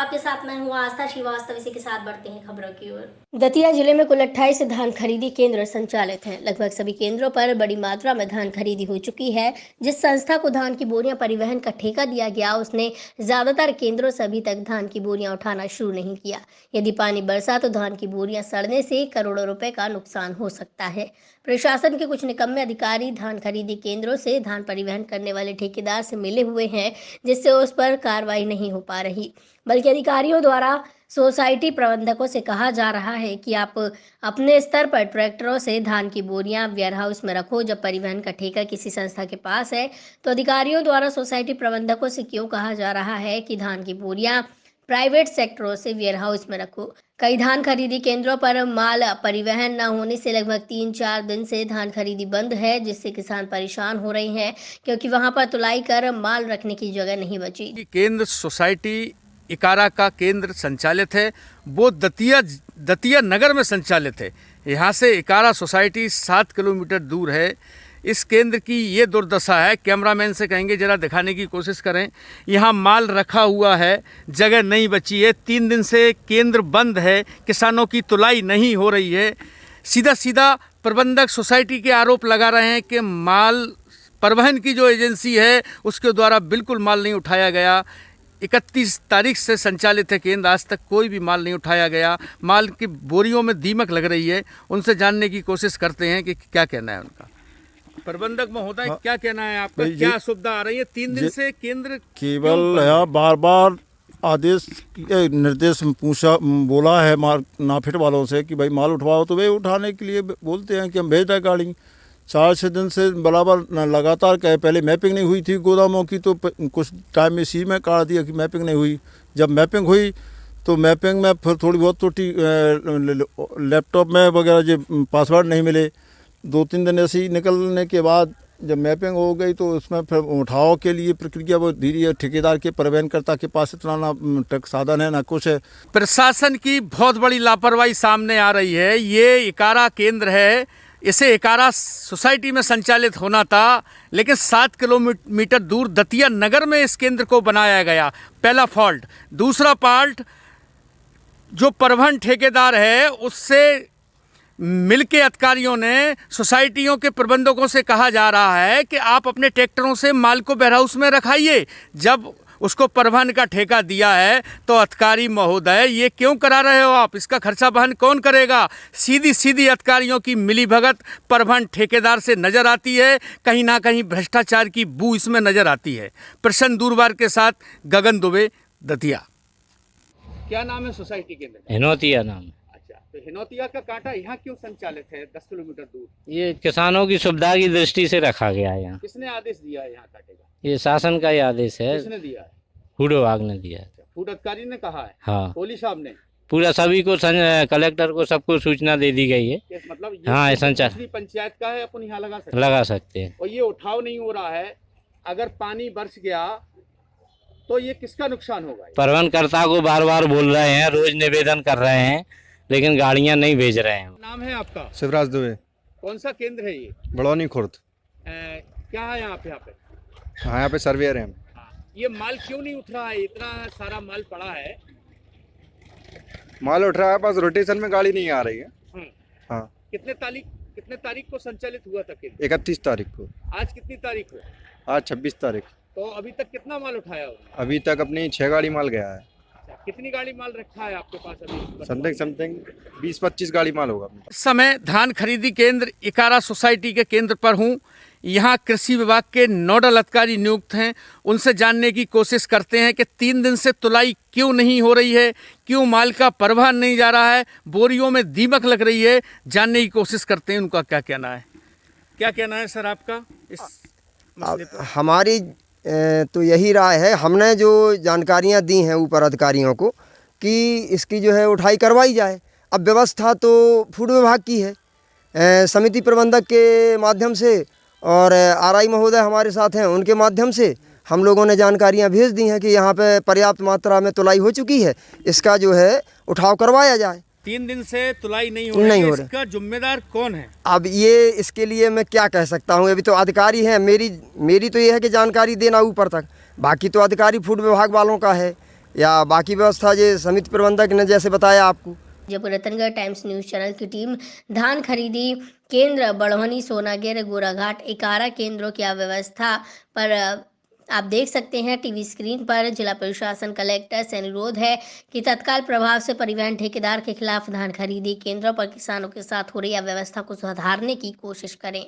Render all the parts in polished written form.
आपके साथ मैं हूँ आस्था श्रीवास्तव। इसी के साथ बढ़ते हैं खबरों की ओर। दतिया जिले में कुल 28 धान खरीदी केंद्र संचालित हैं। लगभग सभी केंद्रों पर बड़ी मात्रा में धान खरीदी हो चुकी है। जिस संस्था को धान की बोरियां परिवहन का ठेका दिया गया, उसने ज्यादातर केंद्रों से अभी तक धान की बोरियां उठाना शुरू नहीं किया। यदि पानी बरसा तो धान की बोरियां सड़ने से करोड़ों रुपए का नुकसान हो सकता है। प्रशासन के कुछ निकम्मे अधिकारी धान खरीदी केंद्रों से धान परिवहन करने वाले ठेकेदार से मिले हुए हैं, जिससे उस पर कार्रवाई नहीं हो पा रही, बल्कि अधिकारियों द्वारा सोसाइटी प्रबंधकों से कहा जा रहा है कि आप अपने स्तर पर ट्रैक्टरों से धान की बोरियां वेयर हाउस में रखो। जब परिवहन का ठेका किसी संस्था के पास है तो अधिकारियों द्वारा सोसाइटी प्रबंधकों से क्यों कहा जा रहा है कि धान की बोरियां प्राइवेट सेक्टरों से वेयर हाउस में रखो। कई धान खरीदी केंद्रों पर माल परिवहन न होने से लगभग 3-4 दिन से धान खरीदी बंद है, जिससे किसान परेशान हो रहे हैं, क्योंकि वहां पर तुलाई कर माल रखने की जगह नहीं बची। केंद्र सोसाइटी इकारा का केंद्र संचालित है, वो दतिया नगर में संचालित है। यहाँ से इकारा सोसाइटी 7 किलोमीटर दूर है। इस केंद्र की ये दुर्दशा है, कैमरामैन से कहेंगे जरा दिखाने की कोशिश करें। यहाँ माल रखा हुआ है, जगह नहीं बची है। 3 दिन से केंद्र बंद है, किसानों की तुलाई नहीं हो रही है। सीधा सीधा प्रबंधक सोसाइटी के आरोप लगा रहे हैं कि माल परिवहन की जो एजेंसी है उसके द्वारा बिल्कुल माल नहीं उठाया गया। 31 तारीख से संचालित है केंद्र, आज तक कोई भी माल नहीं उठाया गया। माल की बोरियों में दीमक लग रही है। उनसे जानने की कोशिश करते हैं कि क्या कहना है उनका। प्रबंधक महोदय, क्या कहना है आपका, क्या असुविधा आ रही है? 3 दिन से केंद्र केवल यहाँ बार बार आदेश निर्देश बोला है नाफेड वालों से कि भाई माल उठवाओ, तो वे उठाने के लिए बोलते हैं कि हम भेज दें गाड़ी। 4-6 दिन से बराबर लगातार कहे, पहले मैपिंग नहीं हुई थी गोदामों की, तो कुछ टाइम में इसी में काट दिया कि मैपिंग नहीं हुई। जब मैपिंग हुई तो मैपिंग में फिर थोड़ी बहुत त्रुटि, लैपटॉप में वगैरह जो पासवर्ड नहीं मिले। 2-3 दिन ऐसे ही निकलने के बाद जब मैपिंग हो गई तो उसमें फिर उठाव के लिए प्रक्रिया वो धीरे ठेकेदार के परिवहनकर्ता के पास इतना ना ट्रक साधन है ना कुछ है। प्रशासन की बहुत बड़ी लापरवाही सामने आ रही है। ये इकारा केंद्र है, इसे इकारा सोसाइटी में संचालित होना था, लेकिन 7 किलोमीटर दूर दतिया नगर में इस केंद्र को बनाया गया। पहला फॉल्ट। दूसरा फॉल्ट, जो परिवहन ठेकेदार है उससे मिलके अधिकारियों ने सोसाइटियों के प्रबंधकों से कहा जा रहा है कि आप अपने ट्रैक्टरों से माल को वेयर हाउस में रखाइए। जब उसको परिवहन का ठेका दिया है तो अधिकारी महोदय ये क्यों करा रहे हो आप? इसका खर्चा वहन कौन करेगा? सीधी अधिकारियों की मिलीभगत परिवहन ठेकेदार से नज़र आती है। कहीं ना कहीं भ्रष्टाचार की बू इसमें नज़र आती है। प्रसन्न दूरबार के साथ गगन दुबे, दतिया। क्या नाम है सोसाइटी के? हिनौतिया नाम। अच्छा, तो हिनौतिया का कांटा यहाँ क्यों संचालित है 10 किलोमीटर दूर? ये किसानों की सुविधा की दृष्टि से रखा गया है यहाँ। किसने आदेश दिया है यहाँ काटे का? ये शासन का ही आदेश है। किसने दिया है? फूड विभाग ने दिया है। फूड अधिकारी ने कहा है? हाँ, कोहली साहब ने पूरा सभी को कलेक्टर को सबको सूचना दे दी गई है। मतलब हाँ, संचार पंचायत का है, अपन यहाँ लगा सकते हैं। और ये उठाव नहीं हो रहा है। अगर पानी बरस गया तो ये किसका नुकसान होगा? परिवहनकर्ता को बार बार बोल रहे हैं, रोज निवेदन कर रहे हैं, लेकिन गाड़ियां नहीं भेज रहे हैं। नाम है आपका? शिवराज दुबे। कौन सा केंद्र है ये? बड़ौनी खुर्द। क्या है यहाँ पे? हाँ, यहाँ पे सर्वेयर हैं। ये माल क्यों नहीं उठ रहा है? इतना सारा माल पड़ा है। माल उठ रहा है, बस रोटेशन में गाड़ी नहीं आ रही है। हाँ। कितने तारीख को संचालित हुआ था केंद्र? 31 तारीख को। आज कितनी तारीख है? आज 26 तारीख। तो अभी तक कितना माल उठाया हो? अभी तक अपनी 6 गाड़ी माल गया है। कितनी गाड़ी माल रखा है आपके पास अभी? समथिंग 20-25 गाड़ी माल होगा। इस समय धान खरीदी केंद्र इकारा सोसाइटी के केंद्र पर हूँ। यहाँ कृषि विभाग के नोडल अधिकारी नियुक्त हैं। उनसे जानने की कोशिश करते हैं कि 3 दिन से तुलाई क्यों नहीं हो रही है, क्यों माल का परिवहन नहीं जा रहा है, बोरियों में दीमक लग रही है। जानने की कोशिश करते हैं उनका क्या कहना है। क्या कहना है सर आपका इस मसले पर? हमारी तो यही राय है। हमने जो जानकारियाँ दी हैं ऊपर अधिकारियों को कि इसकी जो है उठाई करवाई जाए। अब व्यवस्था तो फूड विभाग की है, समिति प्रबंधक के माध्यम से और आरआई महोदय हमारे साथ हैं, उनके माध्यम से हम लोगों ने जानकारियां भेज दी हैं कि यहाँ पे पर्याप्त मात्रा में तुलाई हो चुकी है, इसका जो है उठाव करवाया जाए। 3 दिन से तुलाई नहीं हो रही है, इसका जिम्मेदार कौन है? अब ये इसके लिए मैं क्या कह सकता हूँ, अभी तो अधिकारी हैं। मेरी तो ये है कि जानकारी देना ऊपर तक, बाकी तो अधिकारी फूड विभाग वालों का है या बाकी व्यवस्था जो समिति प्रबंधक ने जैसे बताया आपको। Jaipur Ratangarh times news channel की टीम धान खरीदी केंद्र बड़वनी, सोनागिर, गोराघाट, इकारा केंद्रों की अव्यवस्था पर आप देख सकते हैं टीवी स्क्रीन पर। जिला प्रशासन कलेक्टर से अनुरोध है कि तत्काल प्रभाव से परिवहन ठेकेदार के खिलाफ धान खरीदी केंद्रों पर किसानों के साथ हो रही अव्यवस्था को सुधारने की कोशिश करें।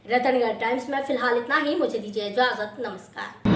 रतनगढ़ टाइम्स में फिलहाल इतना ही। मुझे दीजिए इजाजत। नमस्कार।